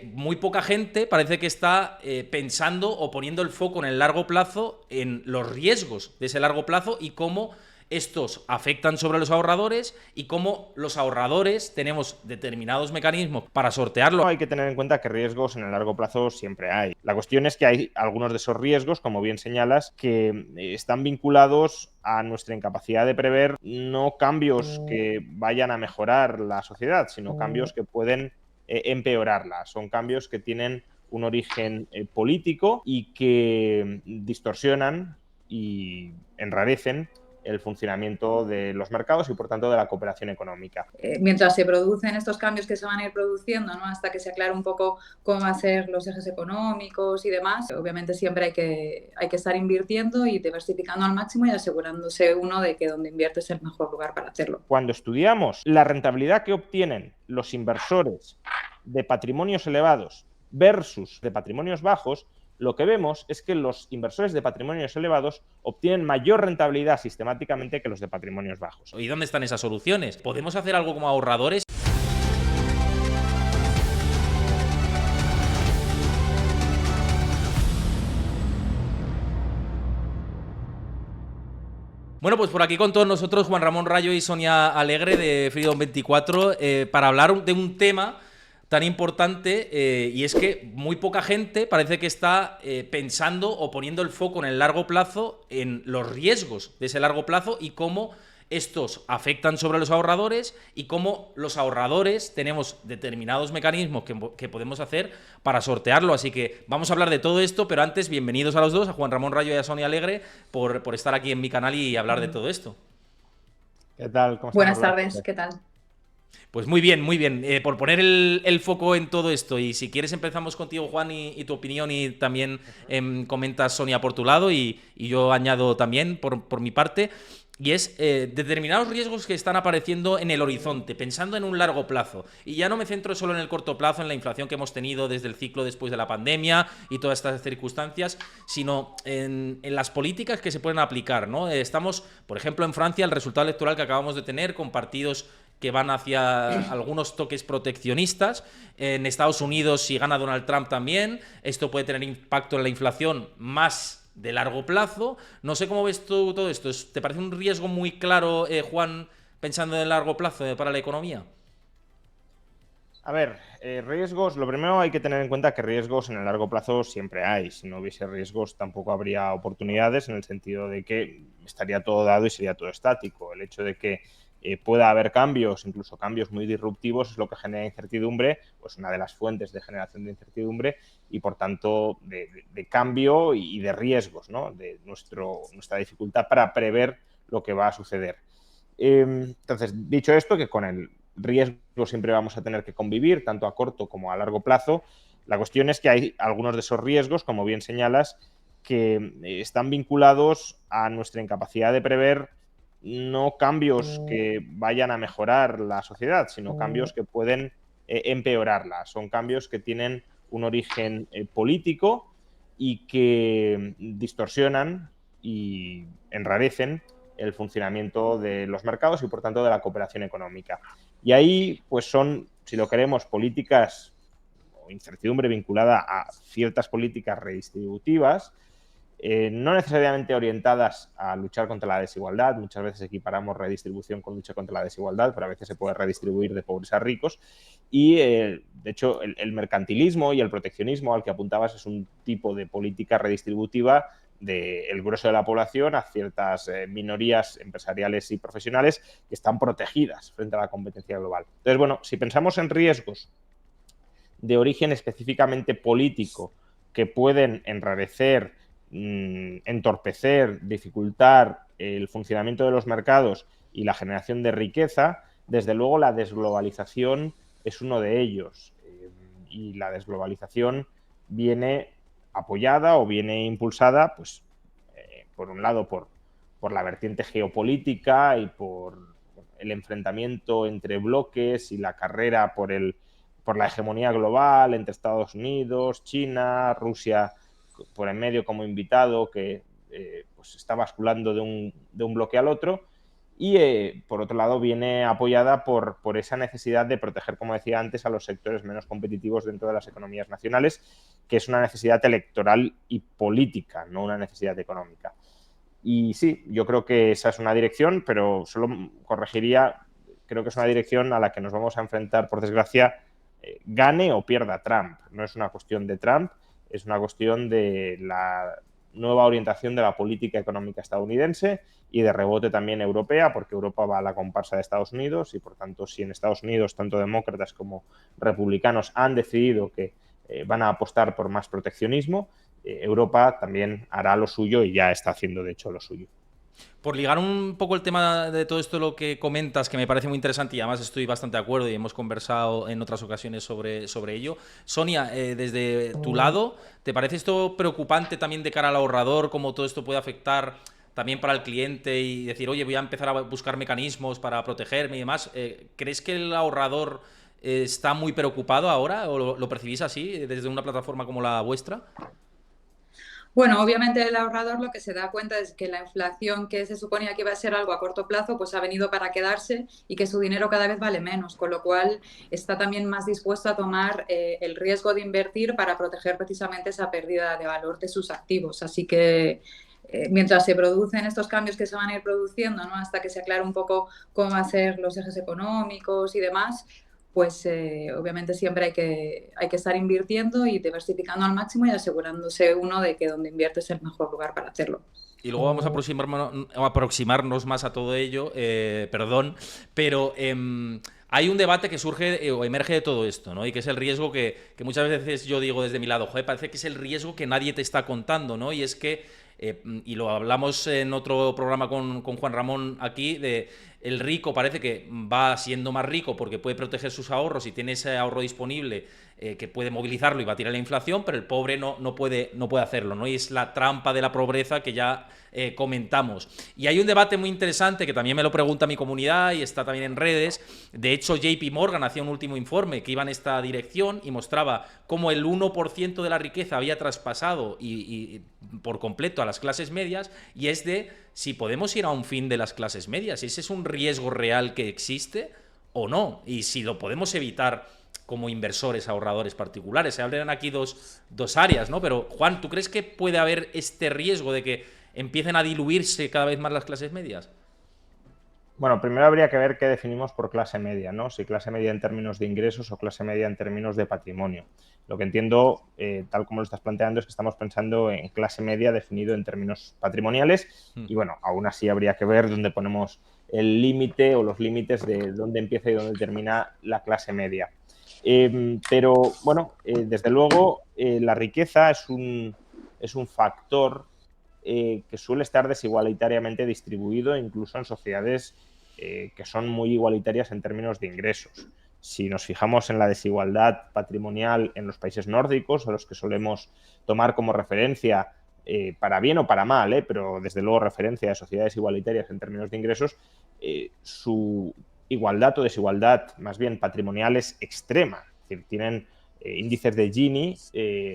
Muy poca gente parece que está pensando o poniendo el foco en el largo plazo en los riesgos de ese largo plazo y cómo estos afectan sobre los ahorradores y cómo los ahorradores tenemos determinados mecanismos para sortearlo. Hay que tener en cuenta que riesgos en el largo plazo siempre hay. La cuestión es que hay algunos de esos riesgos, como bien señalas, que están vinculados a nuestra incapacidad de prever no cambios que vayan a mejorar la sociedad, sino cambios que pueden empeorarla. Son cambios que tienen un origen político y que distorsionan y enrarecen el funcionamiento de los mercados y, por tanto, de la cooperación económica. Mientras se producen estos cambios que se van a ir produciendo, ¿no? Hasta que se aclare un poco cómo van a ser los ejes económicos y demás, obviamente siempre hay que estar invirtiendo y diversificando al máximo y asegurándose uno de que donde invierte es el mejor lugar para hacerlo. Cuando estudiamos la rentabilidad que obtienen los inversores de patrimonios elevados versus de patrimonios bajos, lo que vemos es que los inversores de patrimonios elevados obtienen mayor rentabilidad sistemáticamente que los de patrimonios bajos. ¿Y dónde están esas soluciones? ¿Podemos hacer algo como ahorradores? Bueno, pues por aquí con todos nosotros Juan Ramón Rayo y Sonia Alegre de Freedom 24 para hablar de un tema tan importante y es que muy poca gente parece que está pensando o poniendo el foco en el largo plazo en los riesgos de ese largo plazo y cómo estos afectan sobre los ahorradores y cómo los ahorradores tenemos determinados mecanismos que podemos hacer para sortearlo. Así que vamos a hablar de todo esto, pero antes, bienvenidos a los dos, a Juan Ramón Rayo y a Sonia Alegre, por estar aquí en mi canal y hablar de todo esto. ¿Qué tal? ¿Cómo estamos? Buenas tardes, ¿qué tal? Pues muy bien, muy bien. Por poner el foco en todo esto, y si quieres empezamos contigo, Juan, y tu opinión, y también comentas, Sonia, por tu lado, y yo añado también por mi parte, y es determinados riesgos que están apareciendo en el horizonte, pensando en un largo plazo. Y ya no me centro solo en el corto plazo, en la inflación que hemos tenido desde el ciclo después de la pandemia y todas estas circunstancias, sino en las políticas que se pueden aplicar, ¿no? Estamos, por ejemplo, en Francia, el resultado electoral que acabamos de tener con partidos que van hacia algunos toques proteccionistas. En Estados Unidos, si gana Donald Trump también, esto puede tener impacto en la inflación más de largo plazo. No sé cómo ves tú todo esto. ¿Te parece un riesgo muy claro, Juan, pensando en el largo plazo para la economía? A ver, riesgos, lo primero hay que tener en cuenta que riesgos en el largo plazo siempre hay. Si no hubiese riesgos tampoco habría oportunidades, en el sentido de que estaría todo dado y sería todo estático. El hecho de que pueda haber cambios, incluso cambios muy disruptivos, es lo que genera incertidumbre, pues una de las fuentes de generación de incertidumbre y, por tanto, de cambio y de riesgos, ¿no? De nuestra dificultad para prever lo que va a suceder. Entonces, dicho esto, que con el riesgo siempre vamos a tener que convivir, tanto a corto como a largo plazo, la cuestión es que hay algunos de esos riesgos, como bien señalas, que están vinculados a nuestra incapacidad de prever no cambios que vayan a mejorar la sociedad, sino cambios que pueden empeorarla. Son cambios que tienen un origen político y que distorsionan y enrarecen el funcionamiento de los mercados y, por tanto, de la cooperación económica. Y ahí, pues son, si lo queremos, políticas o incertidumbre vinculada a ciertas políticas redistributivas, no necesariamente orientadas a luchar contra la desigualdad. Muchas veces equiparamos redistribución con lucha contra la desigualdad, pero a veces se puede redistribuir de pobres a ricos. Y, de hecho, el mercantilismo y el proteccionismo al que apuntabas es un tipo de política redistributiva del grueso de la población a ciertas minorías empresariales y profesionales que están protegidas frente a la competencia global. Entonces, bueno, si pensamos en riesgos de origen específicamente político que pueden enrarecer, entorpecer, dificultar el funcionamiento de los mercados y la generación de riqueza, desde luego la desglobalización es uno de ellos. Y la desglobalización viene apoyada o viene impulsada, pues, por un lado, por la vertiente geopolítica y por el enfrentamiento entre bloques y la carrera por la hegemonía global entre Estados Unidos, China, Rusia por en medio como invitado, que pues está basculando de un bloque al otro. Y, por otro lado, viene apoyada por esa necesidad de proteger, como decía antes, a los sectores menos competitivos dentro de las economías nacionales, que es una necesidad electoral y política, no una necesidad económica. Y sí, yo creo que esa es una dirección, pero solo corregiría, creo que es una dirección a la que nos vamos a enfrentar, por desgracia, gane o pierda Trump. No es una cuestión de Trump, es una cuestión de la nueva orientación de la política económica estadounidense y de rebote también europea, porque Europa va a la comparsa de Estados Unidos y, por tanto, si en Estados Unidos tanto demócratas como republicanos han decidido que van a apostar por más proteccionismo, Europa también hará lo suyo y ya está haciendo, de hecho, lo suyo. Por ligar un poco el tema de todo esto, lo que comentas, que me parece muy interesante y además estoy bastante de acuerdo y hemos conversado en otras ocasiones sobre ello. Sonia, desde tu lado, ¿te parece esto preocupante también de cara al ahorrador, cómo todo esto puede afectar también para el cliente y decir, oye, voy a empezar a buscar mecanismos para protegerme y demás? ¿Crees que el ahorrador está muy preocupado ahora o lo percibís así desde una plataforma como la vuestra? Bueno, obviamente el ahorrador lo que se da cuenta es que la inflación que se suponía que iba a ser algo a corto plazo, pues ha venido para quedarse y que su dinero cada vez vale menos, con lo cual está también más dispuesto a tomar el riesgo de invertir para proteger precisamente esa pérdida de valor de sus activos. Así que mientras se producen estos cambios que se van a ir produciendo, ¿no? Hasta que se aclare un poco cómo van a ser los ejes económicos y demás, pues obviamente siempre hay que estar invirtiendo y diversificando al máximo y asegurándose uno de que donde invierte es el mejor lugar para hacerlo. Y luego vamos a aproximarnos más a todo ello, perdón, pero hay un debate que surge o emerge de todo esto, ¿no? Y que es el riesgo que muchas veces yo digo desde mi lado, joder, parece que es el riesgo que nadie te está contando, ¿no? Y es que, y lo hablamos en otro programa con Juan Ramón aquí, de el rico parece que va siendo más rico porque puede proteger sus ahorros y tiene ese ahorro disponible que puede movilizarlo y batir a la inflación, pero el pobre no puede hacerlo, ¿no? Y es la trampa de la pobreza que ya comentamos. Y hay un debate muy interesante que también me lo pregunta mi comunidad y está también en redes. De hecho, JP Morgan hacía un último informe que iba en esta dirección y mostraba cómo el 1% de la riqueza había traspasado y por completo a las clases medias, y es de si podemos ir a un fin de las clases medias. ¿Ese es un riesgo real que existe o no? Y si lo podemos evitar como inversores, ahorradores particulares. Se hablan aquí dos áreas, ¿no? Pero, Juan, ¿tú crees que puede haber este riesgo de que empiecen a diluirse cada vez más las clases medias? Bueno, primero habría que ver qué definimos por clase media, ¿no? Si clase media en términos de ingresos o clase media en términos de patrimonio. Lo que entiendo, tal como lo estás planteando, es que estamos pensando en clase media definido en términos patrimoniales y, bueno, aún así habría que ver dónde ponemos el límite o los límites de dónde empieza y dónde termina la clase media. Pero, bueno, desde luego, la riqueza es un factor que suele estar desigualitariamente distribuido, incluso en sociedades que son muy igualitarias en términos de ingresos. Si nos fijamos en la desigualdad patrimonial en los países nórdicos, a los que solemos tomar como referencia, para bien o para mal, pero desde luego referencia de sociedades igualitarias en términos de ingresos, su igualdad o desigualdad más bien patrimonial es extrema. Es decir, tienen índices de Gini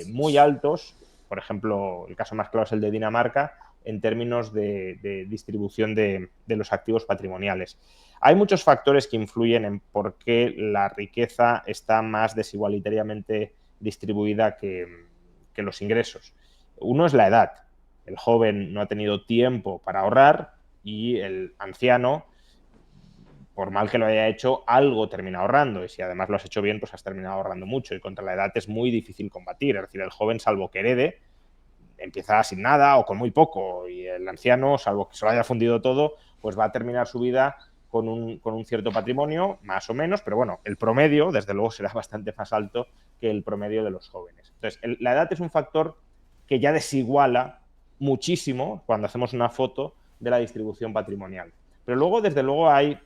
muy altos. Por ejemplo, el caso más claro es el de Dinamarca en términos de distribución de los activos patrimoniales. Hay muchos factores que influyen en por qué la riqueza está más desigualitariamente distribuida que los ingresos. Uno es la edad. El joven no ha tenido tiempo para ahorrar y el anciano, por mal que lo haya hecho, algo termina ahorrando. Y si además lo has hecho bien, pues has terminado ahorrando mucho. Y contra la edad es muy difícil combatir. Es decir, el joven, salvo que herede, empieza sin nada o con muy poco. Y el anciano, salvo que se lo haya fundido todo, pues va a terminar su vida con un cierto patrimonio, más o menos. Pero bueno, el promedio, desde luego, será bastante más alto que el promedio de los jóvenes. Entonces, la edad es un factor que ya desiguala muchísimo cuando hacemos una foto de la distribución patrimonial. Pero luego, desde luego, hay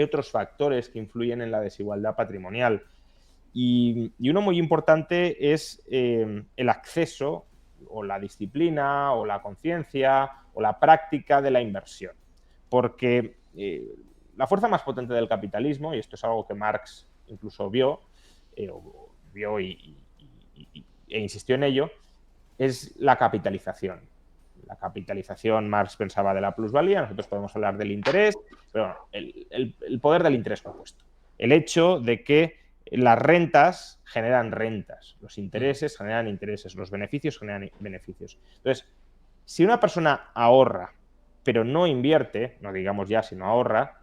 otros factores que influyen en la desigualdad patrimonial. Y uno muy importante es el acceso o la disciplina o la conciencia o la práctica de la inversión. Porque la fuerza más potente del capitalismo, y esto es algo que Marx incluso vio e insistió en ello, es la capitalización. la capitalización, Marx pensaba de la plusvalía, nosotros podemos hablar del interés, pero bueno, el poder del interés compuesto. El hecho de que las rentas generan rentas, los intereses generan intereses, los beneficios generan beneficios. Entonces, si una persona ahorra, pero no invierte, no digamos ya si no ahorra,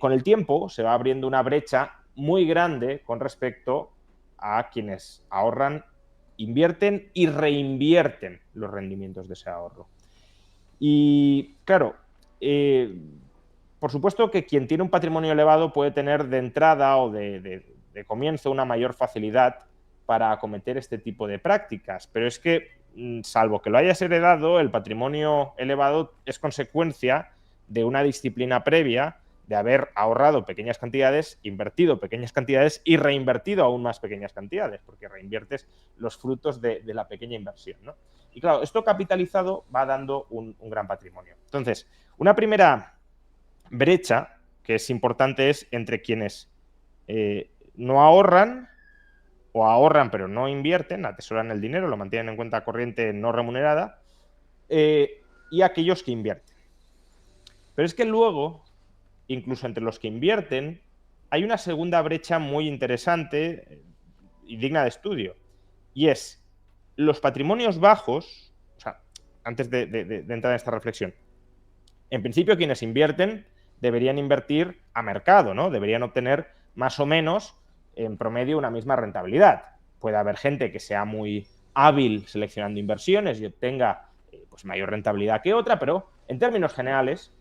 con el tiempo se va abriendo una brecha muy grande con respecto a quienes ahorran, invierten y reinvierten los rendimientos de ese ahorro. Y claro, por supuesto que quien tiene un patrimonio elevado puede tener de entrada o de comienzo una mayor facilidad para acometer este tipo de prácticas, pero es que, salvo que lo hayas heredado, el patrimonio elevado es consecuencia de una disciplina previa, de haber ahorrado pequeñas cantidades, invertido pequeñas cantidades y reinvertido aún más pequeñas cantidades, porque reinviertes los frutos de la pequeña inversión, ¿no? Y claro, esto capitalizado va dando un gran patrimonio. Entonces, una primera brecha que es importante es entre quienes no ahorran o ahorran pero no invierten, atesoran el dinero, lo mantienen en cuenta corriente no remunerada, y aquellos que invierten. Pero es que luego, incluso entre los que invierten, hay una segunda brecha muy interesante y digna de estudio, y es los patrimonios bajos. O sea, antes de entrar en esta reflexión, en principio quienes invierten deberían invertir a mercado, ¿no? Deberían obtener más o menos en promedio una misma rentabilidad. Puede haber gente que sea muy hábil seleccionando inversiones y obtenga pues mayor rentabilidad que otra, pero en términos generales,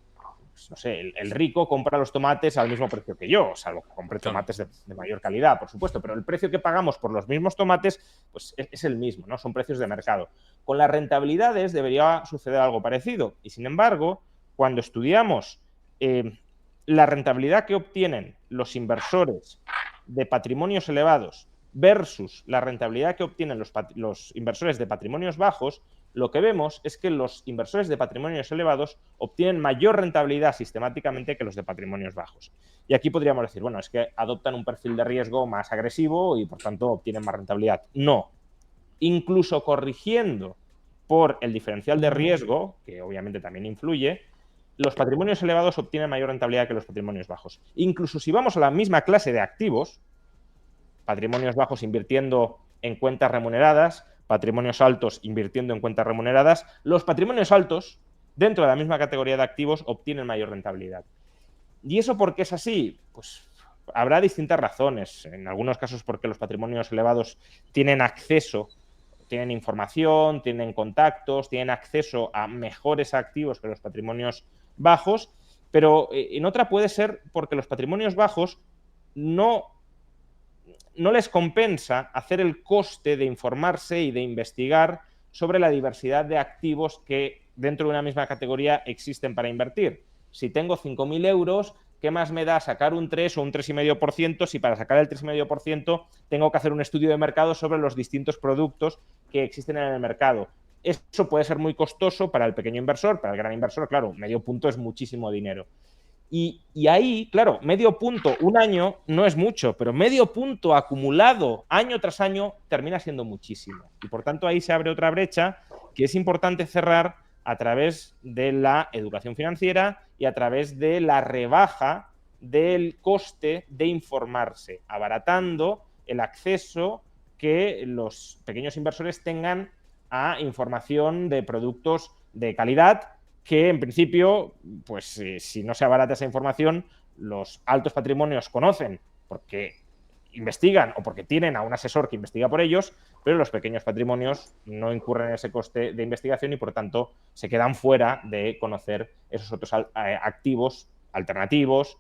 pues, no sé, el rico compra los tomates al mismo precio que yo, salvo que compre tomates de mayor calidad, por supuesto, pero el precio que pagamos por los mismos tomates pues es el mismo, ¿no? Son precios de mercado. Con las rentabilidades debería suceder algo parecido y, sin embargo, cuando estudiamos la rentabilidad que obtienen los inversores de patrimonios elevados versus la rentabilidad que obtienen los inversores de patrimonios bajos, lo que vemos es que los inversores de patrimonios elevados obtienen mayor rentabilidad sistemáticamente que los de patrimonios bajos. Y aquí podríamos decir, bueno, es que adoptan un perfil de riesgo más agresivo y por tanto obtienen más rentabilidad. No. Incluso corrigiendo por el diferencial de riesgo, que obviamente también influye, los patrimonios elevados obtienen mayor rentabilidad que los patrimonios bajos. Incluso si vamos a la misma clase de activos, patrimonios bajos invirtiendo en cuentas remuneradas, patrimonios altos invirtiendo en cuentas remuneradas, los patrimonios altos, dentro de la misma categoría de activos, obtienen mayor rentabilidad. ¿Y eso por qué es así? Pues habrá distintas razones. En algunos casos porque los patrimonios elevados tienen acceso, tienen información, tienen contactos, tienen acceso a mejores activos que los patrimonios bajos, pero en otra puede ser porque los patrimonios bajos no les compensa hacer el coste de informarse y de investigar sobre la diversidad de activos que dentro de una misma categoría existen para invertir. Si tengo 5.000 euros, ¿qué más me da sacar un 3 o un 3,5% si para sacar el 3,5% tengo que hacer un estudio de mercado sobre los distintos productos que existen en el mercado? Eso puede ser muy costoso para el pequeño inversor, para el gran inversor, claro, medio punto es muchísimo dinero. Y ahí, claro, medio punto, un año no es mucho, pero medio punto acumulado año tras año termina siendo muchísimo. Y por tanto ahí se abre otra brecha que es importante cerrar a través de la educación financiera y a través de la rebaja del coste de informarse, abaratando el acceso que los pequeños inversores tengan a información de productos de calidad que en principio, pues si no se abarata esa información, los altos patrimonios conocen porque investigan o porque tienen a un asesor que investiga por ellos, pero los pequeños patrimonios no incurren en ese coste de investigación y por tanto se quedan fuera de conocer esos otros activos alternativos,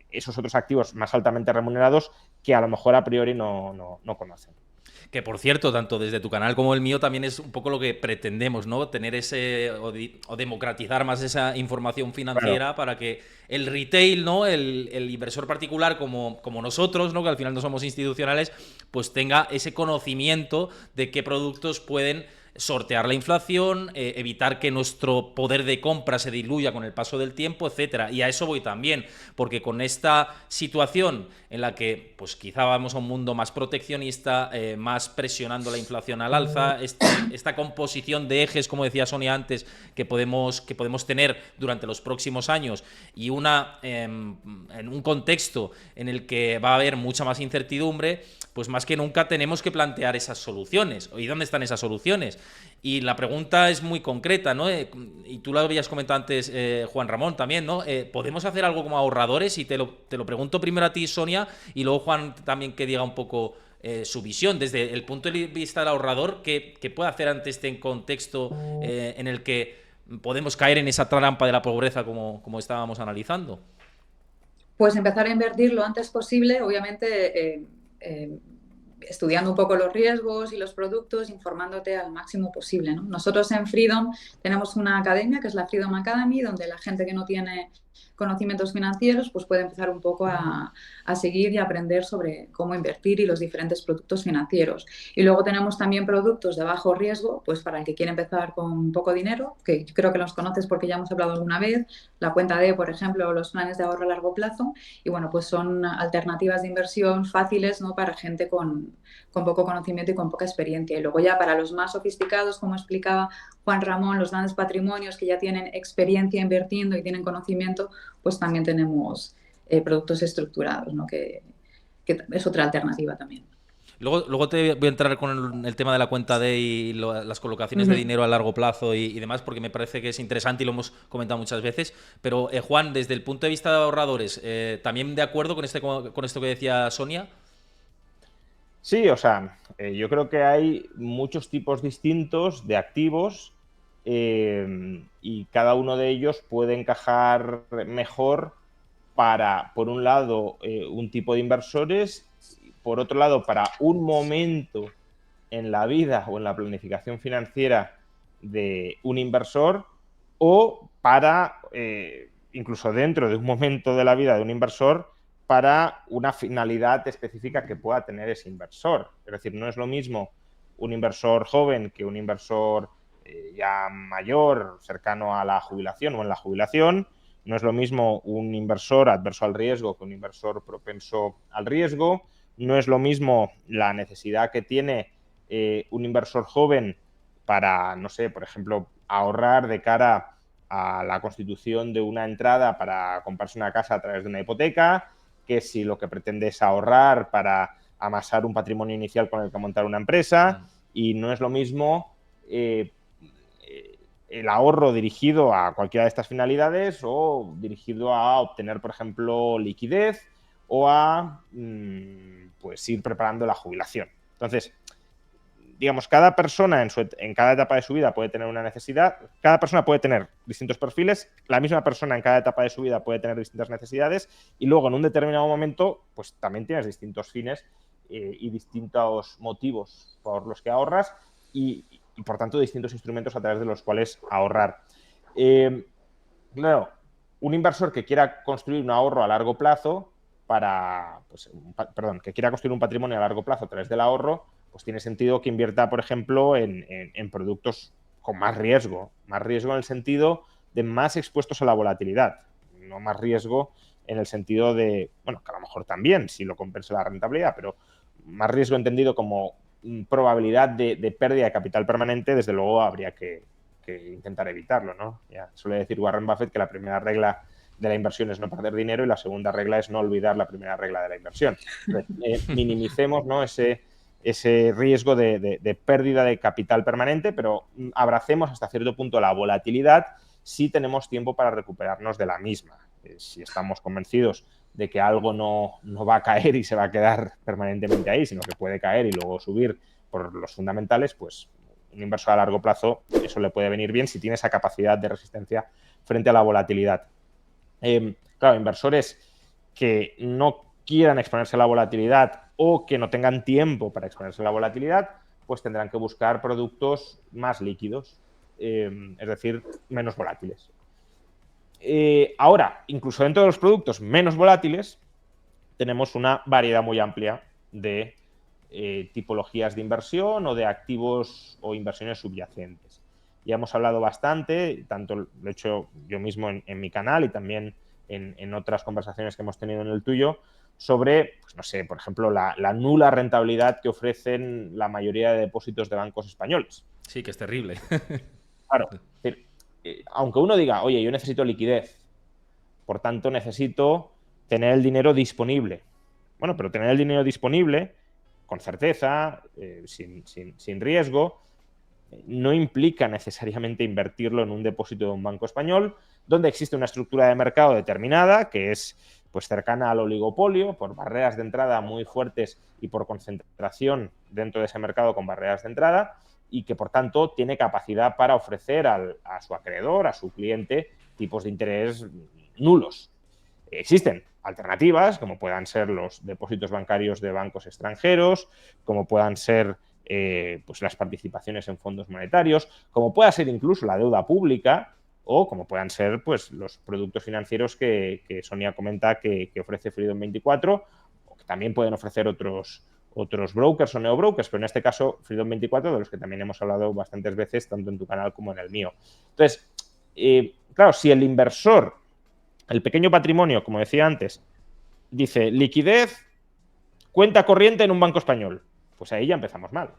esos otros activos más altamente remunerados que a lo mejor a priori no conocen. Que por cierto, tanto desde tu canal como el mío también es un poco lo que pretendemos, ¿no? Tener o democratizar más esa información financiera, claro, para que el retail, ¿no? El inversor particular como nosotros, ¿no? Que al final no somos institucionales, pues tenga ese conocimiento de qué productos pueden sortear la inflación, evitar que nuestro poder de compra se diluya con el paso del tiempo, etcétera. Y a eso voy también, porque con esta situación en la que pues quizá vamos a un mundo más proteccionista, más presionando la inflación al alza, esta composición de ejes, como decía Sonia antes, que podemos tener durante los próximos años, y en un contexto en el que va a haber mucha más incertidumbre, pues más que nunca tenemos que plantear esas soluciones. ¿Y dónde están esas soluciones? Y la pregunta es muy concreta, ¿no? Y tú lo habías comentado antes, Juan Ramón, también, ¿no? ¿Podemos hacer algo como ahorradores? Y te lo pregunto primero a ti, Sonia, y luego Juan también que diga un poco su visión desde el punto de vista del ahorrador, ¿qué puede hacer ante este contexto en el que podemos caer en esa trampa de la pobreza como estábamos analizando? Pues empezar a invertir lo antes posible, obviamente estudiando un poco los riesgos y los productos, informándote al máximo posible, ¿no? Nosotros en Freedom tenemos una academia que es la Freedom Academy, donde la gente que no tiene conocimientos financieros pues puede empezar un poco a seguir y aprender sobre cómo invertir y los diferentes productos financieros. Y luego tenemos también productos de bajo riesgo, pues para el que quiere empezar con poco dinero, que yo creo que los conoces porque ya hemos hablado alguna vez, la cuenta D, por ejemplo, o los planes de ahorro a largo plazo. Y bueno, pues son alternativas de inversión fáciles, ¿no? Para gente con poco conocimiento y con poca experiencia. Y luego ya para los más sofisticados, como explicaba Juan Ramón, los grandes patrimonios que ya tienen experiencia invirtiendo y tienen conocimiento, pues también tenemos productos estructurados, ¿no? Que es otra alternativa también. Luego te voy a entrar con el tema de la cuenta D y las colocaciones de dinero a largo plazo y demás, porque me parece que es interesante y lo hemos comentado muchas veces. Pero, Juan, desde el punto de vista de ahorradores, ¿también de acuerdo con esto que decía Sonia? Sí, o sea, yo creo que hay muchos tipos distintos de activos y cada uno de ellos puede encajar mejor para, por un lado, un tipo de inversores, por otro lado, para un momento en la vida o en la planificación financiera de un inversor, o para, incluso dentro de un momento de la vida de un inversor, para una finalidad específica que pueda tener ese inversor. Es decir, no es lo mismo un inversor joven que un inversor ya mayor, cercano a la jubilación o en la jubilación. No es lo mismo un inversor adverso al riesgo que un inversor propenso al riesgo. No es lo mismo la necesidad que tiene un inversor joven para, no sé, por ejemplo, ahorrar de cara a la constitución de una entrada para comprarse una casa a través de una hipoteca, que si lo que pretende es ahorrar para amasar un patrimonio inicial con el que montar una empresa, y no es lo mismo el ahorro dirigido a cualquiera de estas finalidades o dirigido a obtener, por ejemplo, liquidez o a pues ir preparando la jubilación. Entonces, digamos, cada persona en cada etapa de su vida puede tener una necesidad, cada persona puede tener distintos perfiles, la misma persona en cada etapa de su vida puede tener distintas necesidades y luego en un determinado momento pues también tienes distintos fines y distintos motivos por los que ahorras y por tanto distintos instrumentos a través de los cuales ahorrar. Claro, un inversor que quiera construir un ahorro a largo plazo que quiera construir un patrimonio a largo plazo a través del ahorro, pues tiene sentido que invierta, por ejemplo, en productos con más riesgo en el sentido de más expuestos a la volatilidad, no más riesgo en el sentido de, bueno, que a lo mejor también, si lo compensa la rentabilidad, pero más riesgo entendido como probabilidad de pérdida de capital permanente, desde luego habría que intentar evitarlo, ¿no? Ya suele decir Warren Buffett que la primera regla de la inversión es no perder dinero y la segunda regla es no olvidar la primera regla de la inversión. Entonces, minimicemos, ¿no?, ese riesgo de pérdida de capital permanente, pero abracemos hasta cierto punto la volatilidad si tenemos tiempo para recuperarnos de la misma. Si estamos convencidos de que algo no va a caer y se va a quedar permanentemente ahí, sino que puede caer y luego subir por los fundamentales, pues un inversor a largo plazo eso le puede venir bien si tiene esa capacidad de resistencia frente a la volatilidad. Claro, inversores que no quieran exponerse a la volatilidad o que no tengan tiempo para exponerse a la volatilidad, pues tendrán que buscar productos más líquidos, es decir, menos volátiles. Ahora, incluso dentro de los productos menos volátiles, tenemos una variedad muy amplia de tipologías de inversión o de activos o inversiones subyacentes. Ya hemos hablado bastante, tanto lo he hecho yo mismo en mi canal y también en otras conversaciones que hemos tenido en el tuyo, sobre, pues no sé, por ejemplo, la nula rentabilidad que ofrecen la mayoría de depósitos de bancos españoles. Sí, que es terrible. Claro, aunque uno diga, oye, yo necesito liquidez, por tanto necesito tener el dinero disponible. Bueno, pero tener el dinero disponible con certeza, sin riesgo, no implica necesariamente invertirlo en un depósito de un banco español, donde existe una estructura de mercado determinada que es pues cercana al oligopolio, por barreras de entrada muy fuertes y por concentración dentro de ese mercado con barreras de entrada, y que por tanto tiene capacidad para ofrecer a su acreedor, a su cliente, tipos de interés nulos. Existen alternativas, como puedan ser los depósitos bancarios de bancos extranjeros, como puedan ser pues las participaciones en fondos monetarios, como pueda ser incluso la deuda pública, o como puedan ser pues los productos financieros que Sonia comenta que ofrece Freedom24, o que también pueden ofrecer otros brokers o neobrokers, pero en este caso Freedom24, de los que también hemos hablado bastantes veces, tanto en tu canal como en el mío. Entonces, claro, si el inversor, el pequeño patrimonio, como decía antes, dice liquidez, cuenta corriente en un banco español, pues ahí ya empezamos mal.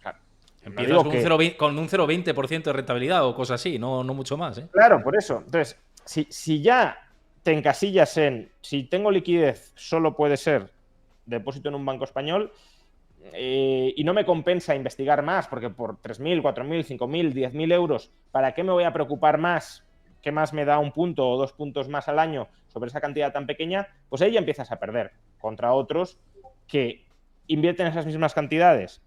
Claro, empiezas con un 0,20% de rentabilidad o cosas así, no mucho más, ¿eh? Claro, por eso. Entonces, si ya te encasillas en si tengo liquidez solo puede ser depósito en un banco español y no me compensa investigar más, porque por 3.000, 4.000, 5.000, 10.000 euros, ¿para qué me voy a preocupar más? ¿Qué más me da 1 punto o 2 puntos más al año sobre esa cantidad tan pequeña? Pues ahí ya empiezas a perder contra otros que invierten esas mismas cantidades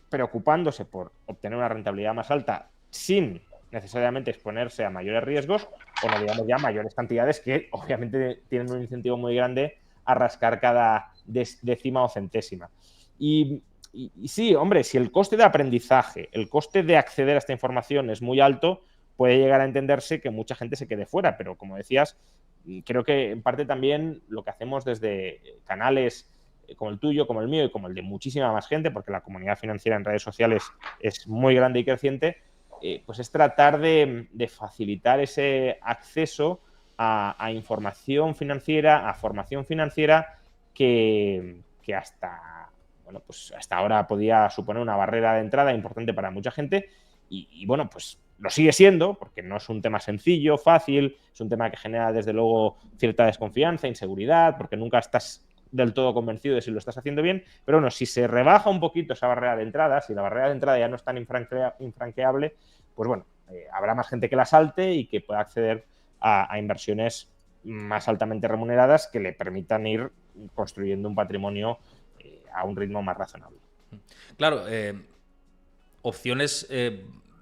preocupándose por obtener una rentabilidad más alta sin necesariamente exponerse a mayores riesgos, o no digamos ya mayores cantidades que obviamente tienen un incentivo muy grande a rascar cada décima o centésima. Y sí, hombre, si el coste de aprendizaje, el coste de acceder a esta información es muy alto, puede llegar a entenderse que mucha gente se quede fuera, pero como decías, creo que en parte también lo que hacemos desde canales como el tuyo, como el mío y como el de muchísima más gente, porque la comunidad financiera en redes sociales es muy grande y creciente, pues es tratar de facilitar ese acceso a información financiera, a formación financiera que hasta ahora podía suponer una barrera de entrada importante para mucha gente y bueno, pues lo sigue siendo, porque no es un tema sencillo, fácil, es un tema que genera desde luego cierta desconfianza, inseguridad, porque nunca estás del todo convencido de si lo estás haciendo bien, pero bueno, si se rebaja un poquito esa barrera de entrada, si la barrera de entrada ya no es tan infranqueable, pues bueno, habrá más gente que la salte y que pueda acceder a inversiones más altamente remuneradas que le permitan ir construyendo un patrimonio a un ritmo más razonable. Claro, opciones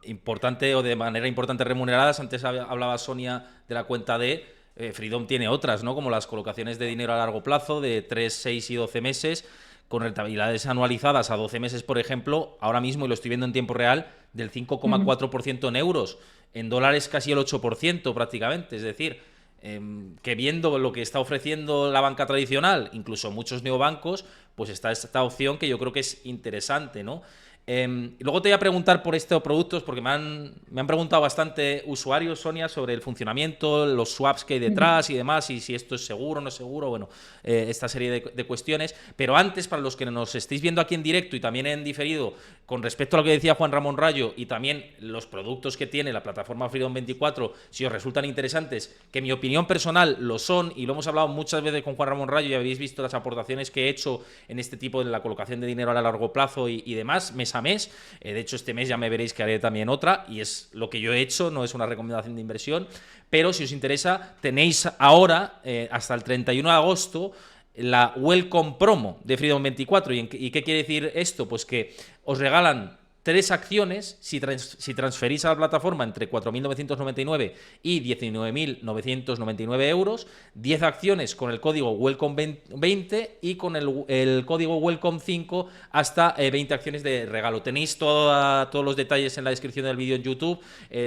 importante o de manera importante remuneradas. Antes hablaba Sonia de la cuenta de Freedom tiene otras, ¿no? Como las colocaciones de dinero a largo plazo de 3, 6 y 12 meses, con rentabilidades anualizadas a 12 meses, por ejemplo, ahora mismo, y lo estoy viendo en tiempo real, del 5,4% en euros, en dólares casi el 8% prácticamente. Es decir, que viendo lo que está ofreciendo la banca tradicional, incluso muchos neobancos, pues está esta opción que yo creo que es interesante, ¿no? Luego te voy a preguntar por estos productos, porque me han preguntado bastante usuarios, Sonia, sobre el funcionamiento, los swaps que hay detrás y demás, y si esto es seguro o no es seguro, bueno, esta serie de cuestiones. Pero antes, para los que nos estéis viendo aquí en directo y también en diferido, con respecto a lo que decía Juan Ramón Rayo y también los productos que tiene la plataforma Freedom24, si os resultan interesantes, que en mi opinión personal lo son, y lo hemos hablado muchas veces con Juan Ramón Rayo y habéis visto las aportaciones que he hecho en este tipo de la colocación de dinero a largo plazo y demás, mes a mes. De hecho, este mes ya me veréis que haré también otra, y es lo que yo he hecho, no es una recomendación de inversión, pero si os interesa, tenéis ahora, hasta el 31 de agosto, la Welcome Promo de Freedom24. ¿Y qué quiere decir esto? Pues que os regalan 3 acciones si transferís a la plataforma entre 4.999 y 19.999 euros, 10 acciones con el código WELCOME20 y con el código WELCOME5 hasta 20 acciones de regalo. Tenéis todos los detalles en la descripción del vídeo en YouTube,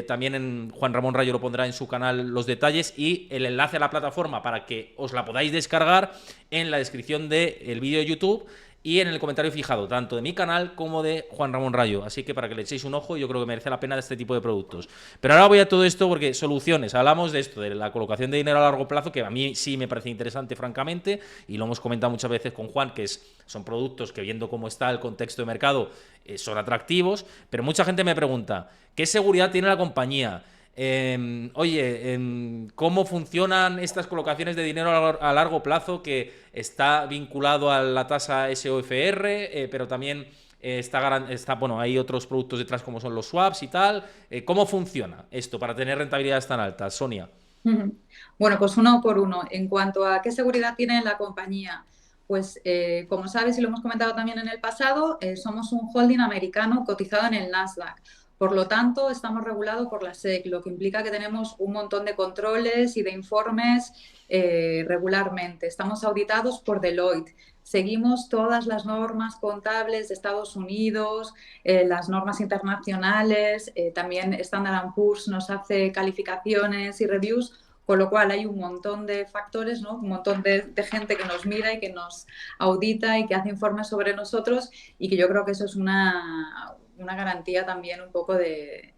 también en Juan Ramón Rayo lo pondrá en su canal los detalles, y el enlace a la plataforma para que os la podáis descargar en la descripción del vídeo de YouTube. y en el comentario fijado, tanto de mi canal como de Juan Ramón Rayo. Así que para que le echéis un ojo, yo creo que merece la pena este tipo de productos. Pero ahora voy a todo esto porque soluciones. Hablamos de esto, de la colocación de dinero a largo plazo, que a mí sí me parece interesante, francamente, y lo hemos comentado muchas veces con Juan, que son productos que, viendo cómo está el contexto de mercado, son atractivos. Pero mucha gente me pregunta, ¿qué seguridad tiene la compañía? ¿Cómo funcionan estas colocaciones de dinero a largo plazo que está vinculado a la tasa SOFR, pero también bueno, hay otros productos detrás como son los swaps y tal? ¿Cómo funciona esto para tener rentabilidades tan altas, Sonia? Bueno, pues uno por uno. En cuanto a qué seguridad tiene la compañía, pues como sabes y lo hemos comentado también en el pasado, somos un holding americano cotizado en el Nasdaq. Por lo tanto, estamos regulados por la SEC, lo que implica que tenemos un montón de controles y de informes regularmente. Estamos auditados por Deloitte. Seguimos todas las normas contables de Estados Unidos, las normas internacionales, también Standard & Poor's nos hace calificaciones y reviews, con lo cual hay un montón de factores, ¿no? Un montón de gente que nos mira y que nos audita y que hace informes sobre nosotros, y que yo creo que eso es una garantía también un poco de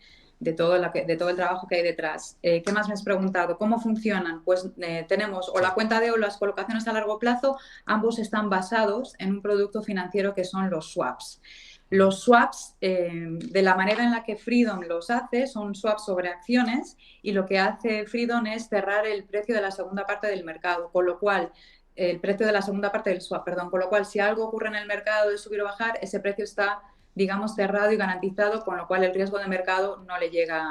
todo el trabajo que hay detrás. ¿Qué más me has preguntado? ¿Cómo funcionan? Pues tenemos o la cuenta de o las colocaciones a largo plazo, ambos están basados en un producto financiero que son los swaps. Los swaps, de la manera en la que Freedom los hace, son swaps sobre acciones, y lo que hace Freedom es cerrar el precio de la segunda parte del mercado, con lo cual el precio de la segunda parte del swap, perdón, con lo cual si algo ocurre en el mercado de subir o bajar, ese precio está, digamos, cerrado y garantizado, con lo cual el riesgo de mercado no le llega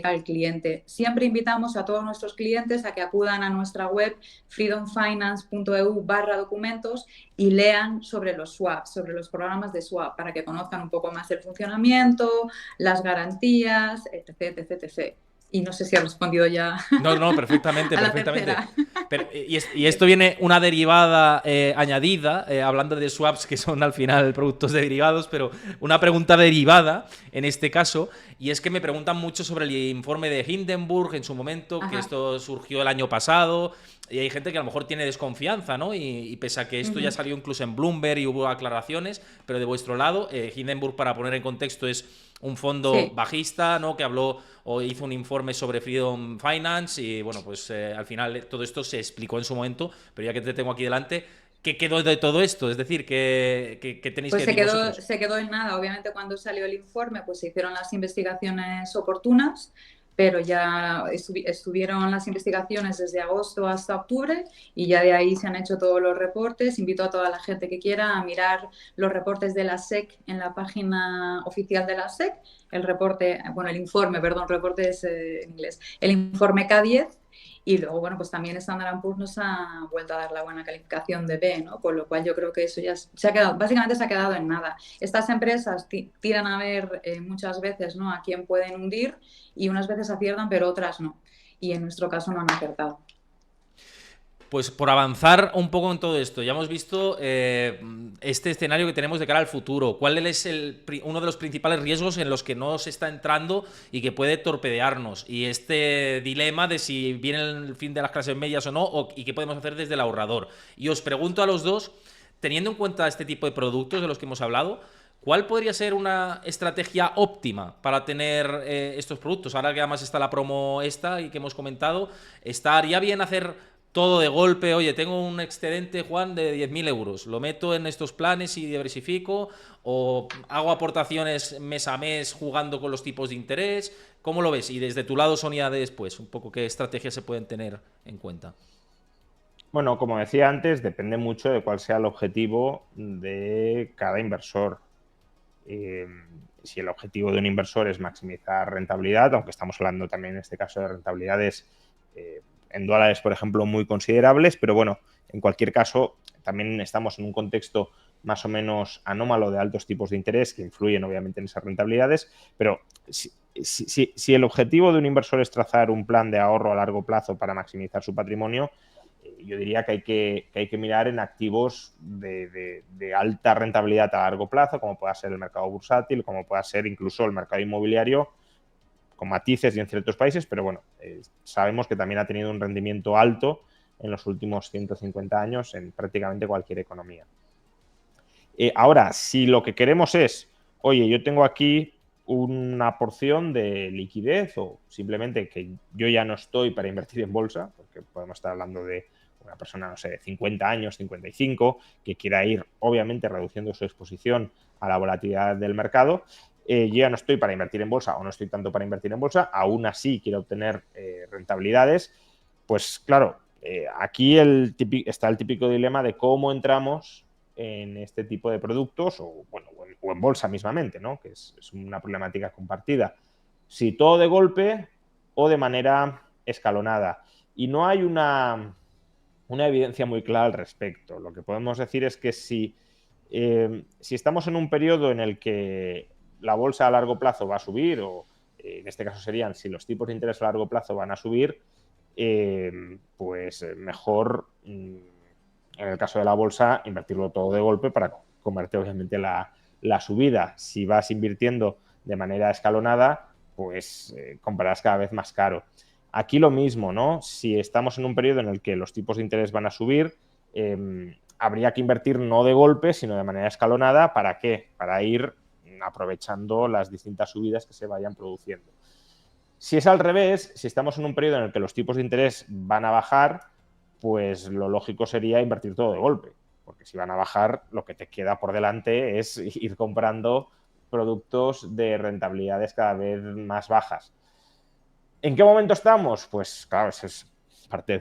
al cliente. Siempre invitamos a todos nuestros clientes a que acudan a nuestra web freedomfinance.eu/documentos y lean sobre los swaps, sobre los programas de swap, para que conozcan un poco más el funcionamiento, las garantías, etc, etc, etc. Y no sé si he respondido ya No, perfectamente, a la perfectamente. tercera. Pero, y esto viene una derivada añadida, hablando de swaps, que son al final productos derivados, pero una pregunta derivada en este caso, y es que me preguntan mucho sobre el informe de Hindenburg en su momento, que esto surgió el año pasado, y hay gente que a lo mejor tiene desconfianza, ¿no? Y pese a que esto ya salió incluso en Bloomberg y hubo aclaraciones, pero de vuestro lado, Hindenburg, para poner en contexto, es un fondo bajista, ¿no? Que habló o hizo un informe sobre Freedom Finance, y bueno, pues al final todo esto se explicó en su momento, pero ya que te tengo aquí delante, ¿qué quedó de todo esto? Es decir, ¿qué tenéis Pues que decir vosotros? se quedó en nada. Obviamente, cuando salió el informe, pues se hicieron las investigaciones oportunas, pero ya estuvieron las investigaciones desde agosto hasta octubre, y ya de ahí se han hecho todos los reportes. Invito a toda la gente que quiera a mirar los reportes de la SEC en la página oficial de la SEC. El informe, perdón, reporte es en inglés. El informe K10. Y luego, bueno, pues también Standard & Poor's nos ha vuelto a dar la buena calificación de B, ¿no? Con lo cual yo creo que eso ya se ha quedado, básicamente se ha quedado en nada. Estas empresas tiran a ver muchas veces, ¿no?, a quién pueden hundir, y unas veces aciertan, pero otras no. Y en nuestro caso no han acertado. Pues por avanzar un poco en todo esto, ya hemos visto este escenario que tenemos de cara al futuro. ¿Cuál es uno de los principales riesgos en los que no se está entrando y que puede torpedearnos? Y este dilema de si viene el fin de las clases medias o no, y qué podemos hacer desde el ahorrador. Y os pregunto a los dos, teniendo en cuenta este tipo de productos de los que hemos hablado, ¿cuál podría ser una estrategia óptima para tener estos productos? Ahora que además está la promo esta y que hemos comentado, ¿estaría bien hacer todo de golpe? Oye, tengo un excedente, Juan, de 10.000 euros, lo meto en estos planes y diversifico, o hago aportaciones mes a mes jugando con los tipos de interés? ¿Cómo lo ves? Y desde tu lado, Sonia, después, un poco qué estrategias se pueden tener en cuenta. Bueno, como decía antes, depende mucho de cuál sea el objetivo de cada inversor. Si el objetivo de un inversor es maximizar rentabilidad, aunque estamos hablando también en este caso de rentabilidades en dólares, por ejemplo, muy considerables, pero bueno, en cualquier caso, también estamos en un contexto más o menos anómalo de altos tipos de interés que influyen obviamente en esas rentabilidades, pero si el objetivo de un inversor es trazar un plan de ahorro a largo plazo para maximizar su patrimonio, yo diría que hay que mirar en activos de alta rentabilidad a largo plazo, como pueda ser el mercado bursátil, como pueda ser incluso el mercado inmobiliario, con matices y en ciertos países, pero bueno, sabemos que también ha tenido un rendimiento alto en los últimos 150 años en prácticamente cualquier economía. Ahora, si lo que queremos es, oye, yo tengo aquí una porción de liquidez o simplemente que yo ya no estoy para invertir en bolsa, porque podemos estar hablando de una persona, no sé, de 50 años, 55, que quiera ir, obviamente, reduciendo su exposición a la volatilidad del mercado. Yo ya no estoy para invertir en bolsa o no estoy tanto para invertir en bolsa, aún así quiero obtener rentabilidades. Pues claro, aquí está el típico dilema de cómo entramos en este tipo de productos o, bueno, o en bolsa mismamente, ¿no? Que es una problemática compartida. Si todo de golpe o de manera escalonada. Y no hay una evidencia muy clara al respecto. Lo que podemos decir es que si estamos en un periodo en el que la bolsa a largo plazo va a subir, o en este caso serían si los tipos de interés a largo plazo van a subir, pues mejor, en el caso de la bolsa, invertirlo todo de golpe para comerte obviamente la subida. Si vas invirtiendo de manera escalonada, pues comprarás cada vez más caro. Aquí lo mismo, ¿no? Si estamos en un periodo en el que los tipos de interés van a subir, habría que invertir no de golpe, sino de manera escalonada. ¿Para qué? Para ir aprovechando las distintas subidas que se vayan produciendo. Si es al revés, si estamos en un periodo en el que los tipos de interés van a bajar, pues lo lógico sería invertir todo de golpe, porque si van a bajar, lo que te queda por delante es ir comprando productos de rentabilidades cada vez más bajas. ¿En qué momento estamos? Pues claro, eso es parte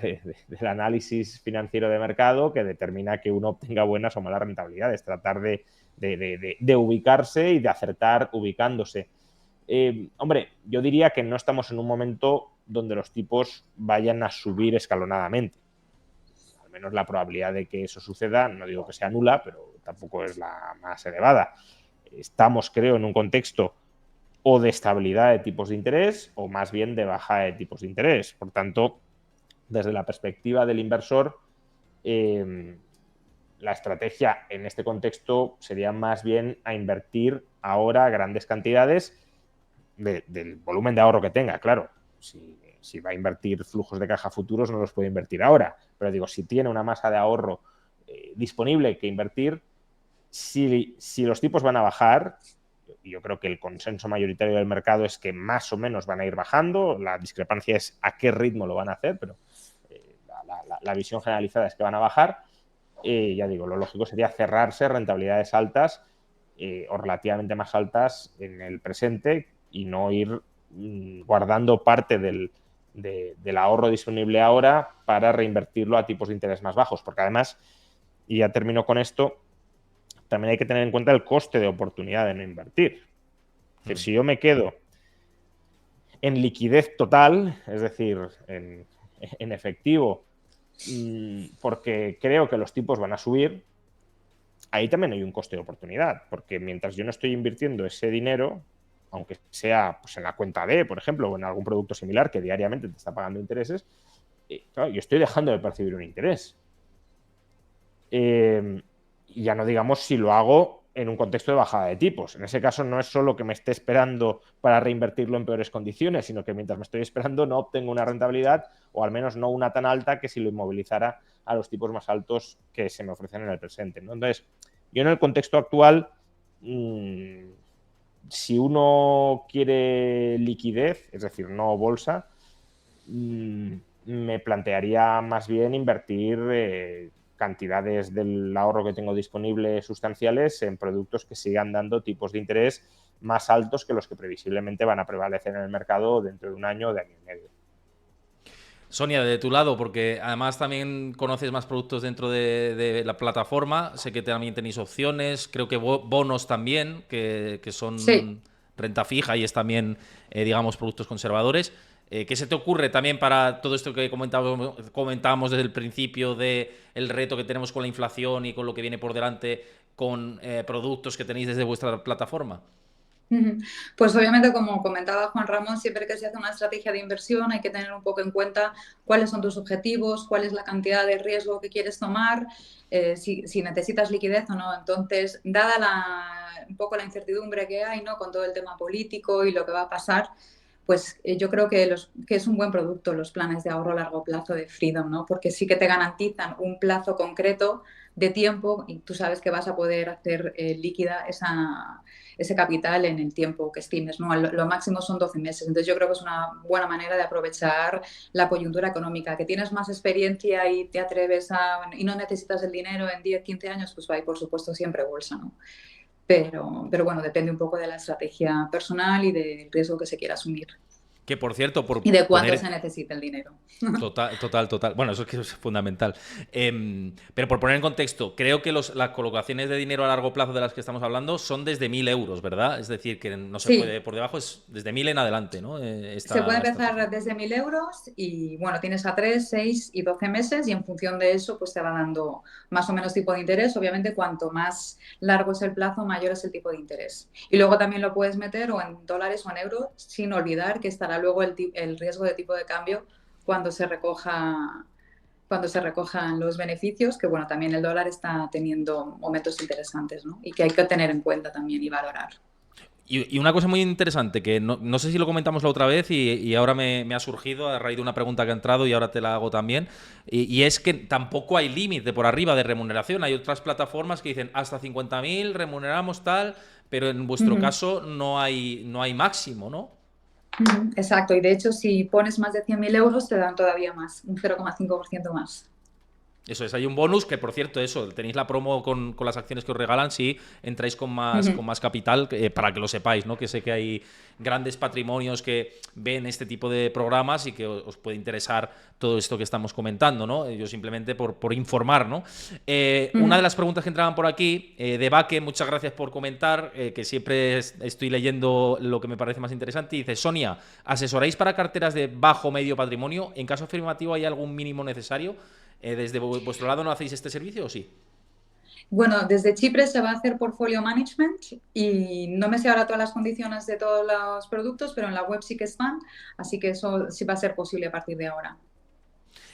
del análisis financiero de mercado que determina que uno obtenga buenas o malas rentabilidades, tratar de ubicarse y de acertar ubicándose. Hombre, yo diría que no estamos en un momento donde los tipos vayan a subir escalonadamente. Al menos la probabilidad de que eso suceda, no digo que sea nula, pero tampoco es la más elevada. Estamos, creo, en un contexto o de estabilidad de tipos de interés o más bien de baja de tipos de interés. Por tanto, desde la perspectiva del inversor, la estrategia en este contexto sería más bien a invertir ahora grandes cantidades del volumen de ahorro que tenga, claro. Si va a invertir flujos de caja futuros, no los puede invertir ahora. Pero digo, si tiene una masa de ahorro disponible que invertir, si los tipos van a bajar, y yo creo que el consenso mayoritario del mercado es que más o menos van a ir bajando, la discrepancia es a qué ritmo lo van a hacer, pero la visión generalizada es que van a bajar. Ya digo, lo lógico sería cerrarse rentabilidades altas o relativamente más altas en el presente y no ir guardando parte del ahorro disponible ahora para reinvertirlo a tipos de interés más bajos, porque además, y ya termino con esto, también hay que tener en cuenta el coste de oportunidad de no invertir. Es decir, si yo me quedo en liquidez total, es decir, en efectivo, porque creo que los tipos van a subir, ahí también hay un coste de oportunidad, porque mientras yo no estoy invirtiendo ese dinero, aunque sea pues, en la cuenta D, por ejemplo, o en algún producto similar que diariamente te está pagando intereses, claro, yo estoy dejando de percibir un interés. Y ya no digamos si lo hago en un contexto de bajada de tipos. En ese caso no es solo que me esté esperando para reinvertirlo en peores condiciones, sino que mientras me estoy esperando no obtengo una rentabilidad o al menos no una tan alta que si lo inmovilizara a los tipos más altos que se me ofrecen en el presente, ¿no? Entonces, yo en el contexto actual, si uno quiere liquidez, es decir, no bolsa, me plantearía más bien invertir cantidades del ahorro que tengo disponible sustanciales en productos que sigan dando tipos de interés más altos que los que previsiblemente van a prevalecer en el mercado dentro de un año o de año y medio. Sonia, de tu lado, porque además también conoces más productos dentro de la plataforma, sé que también tenéis opciones, creo que bonos también, que son Sí. renta fija y es también, digamos, productos conservadores. ¿Qué se te ocurre también para todo esto que comentábamos desde el principio de el reto que tenemos con la inflación y con lo que viene por delante con productos que tenéis desde vuestra plataforma? Pues obviamente, como comentaba Juan Ramón, siempre que se hace una estrategia de inversión hay que tener un poco en cuenta cuáles son tus objetivos, cuál es la cantidad de riesgo que quieres tomar, si necesitas liquidez o no. Entonces, dada un poco la incertidumbre que hay, ¿no?, con todo el tema político y lo que va a pasar, pues yo creo que es un buen producto los planes de ahorro a largo plazo de Freedom, ¿no? Porque sí que te garantizan un plazo concreto de tiempo y tú sabes que vas a poder hacer líquida ese capital en el tiempo que estimes, ¿no? Lo máximo son 12 meses. Entonces yo creo que es una buena manera de aprovechar la coyuntura económica. Que tienes más experiencia y te atreves y no necesitas el dinero en 10, 15 años, pues hay por supuesto siempre bolsa, ¿no? Pero bueno, depende un poco de la estrategia personal y del riesgo que se quiera asumir. Que por cierto, por Y de cuánto poner... se necesita el dinero. Total. Bueno, eso es que es fundamental. Pero por poner en contexto, creo que las colocaciones de dinero a largo plazo de las que estamos hablando son desde 1.000 euros, ¿verdad? Es decir, que no se Sí, puede por debajo, es desde 1.000 en adelante, ¿no? se puede Esta estrategia. empezar desde 1.000 euros y bueno, tienes a 3, 6 y 12 meses y en función de eso pues te va dando más o menos tipo de interés. Obviamente cuanto más largo es el plazo, mayor es el tipo de interés. Y luego también lo puedes meter o en dólares o en euros sin olvidar que estará luego el riesgo de tipo de cambio cuando se recoja, cuando se recojan los beneficios, que bueno, también el dólar está teniendo momentos interesantes, ¿no? Y que hay que tener en cuenta también y valorar. Y una cosa muy interesante, que no sé si lo comentamos la otra vez y ahora me ha surgido a raíz de una pregunta que ha entrado y ahora te la hago también, y es que tampoco hay límite por arriba de remuneración. Hay otras plataformas que dicen hasta 50.000 remuneramos tal, pero en vuestro Ujú. caso no hay máximo, ¿no? Exacto, y de hecho si pones más de 100.000 euros te dan todavía más, un 0,5% más. Eso es, hay un bonus que, por cierto, eso, tenéis la promo con las acciones que os regalan si entráis con más, Ujú, con más capital, para que lo sepáis, ¿no? Que sé que hay grandes patrimonios que ven este tipo de programas y que os puede interesar todo esto que estamos comentando, ¿no? Yo simplemente por informar, ¿no? Una de ujú. las preguntas que entraban por aquí, de Baque, muchas gracias por comentar, que siempre estoy leyendo lo que me parece más interesante, y dice, Sonia, ¿asesoráis para carteras de bajo o medio patrimonio? En caso afirmativo, ¿hay algún mínimo necesario? ¿Desde vuestro lado no hacéis este servicio o sí? Bueno, desde Chipre se va a hacer portfolio management y no me sé ahora todas las condiciones de todos los productos, pero en la web sí que están, así que eso sí va a ser posible a partir de ahora.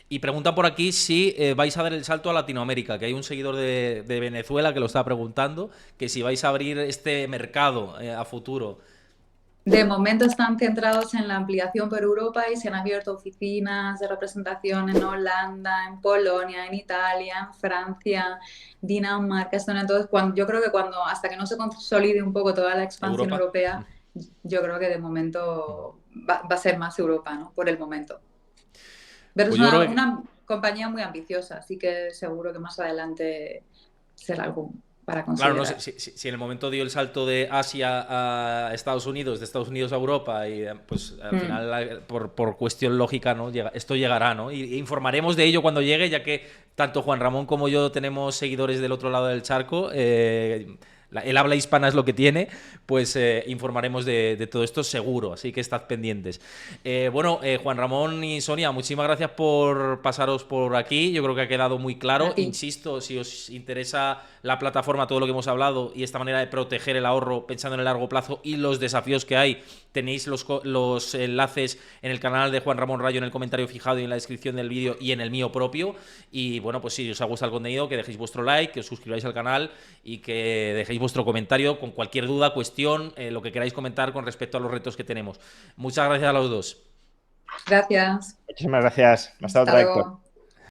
Y preguntan por aquí si vais a dar el salto a Latinoamérica, que hay un seguidor de Venezuela que lo está preguntando, que si vais a abrir este mercado a futuro. De momento están centrados en la ampliación por Europa y se han abierto oficinas de representación en Holanda, en Polonia, en Italia, en Francia, Dinamarca, Estonia. Entonces, yo creo que hasta que no se consolide un poco toda la expansión Europa. europea, yo creo que de momento va a ser más Europa, ¿no? Por el momento. Pero es Pues yo creo que, una compañía muy ambiciosa, así que seguro que más adelante será algo para claro, no sé considerar. si en el momento dio el salto de Asia a Estados Unidos, de Estados Unidos a Europa, y pues al Mm. final, por cuestión lógica, ¿no? Esto llegará, ¿no? Y informaremos de ello cuando llegue, ya que tanto Juan Ramón como yo tenemos seguidores del otro lado del charco. El habla hispana es lo que tiene, pues informaremos de todo esto seguro, así que estad pendientes. Bueno, Juan Ramón y Sonia, muchísimas gracias por pasaros por aquí. Yo creo que ha quedado muy A claro. ti. Insisto, si os interesa la plataforma, todo lo que hemos hablado y esta manera de proteger el ahorro pensando en el largo plazo y los desafíos que hay, tenéis los enlaces en el canal de Juan Ramón Rayo en el comentario fijado y en la descripción del vídeo y en el mío propio. Y bueno, pues si os ha gustado el contenido, que dejéis vuestro like, que os suscribáis al canal y que dejéis vuestro comentario con cualquier duda, cuestión, lo que queráis comentar con respecto a los retos que tenemos. Muchas gracias a los dos. Gracias. Muchísimas gracias. Hasta Hasta otra, Héctor. luego.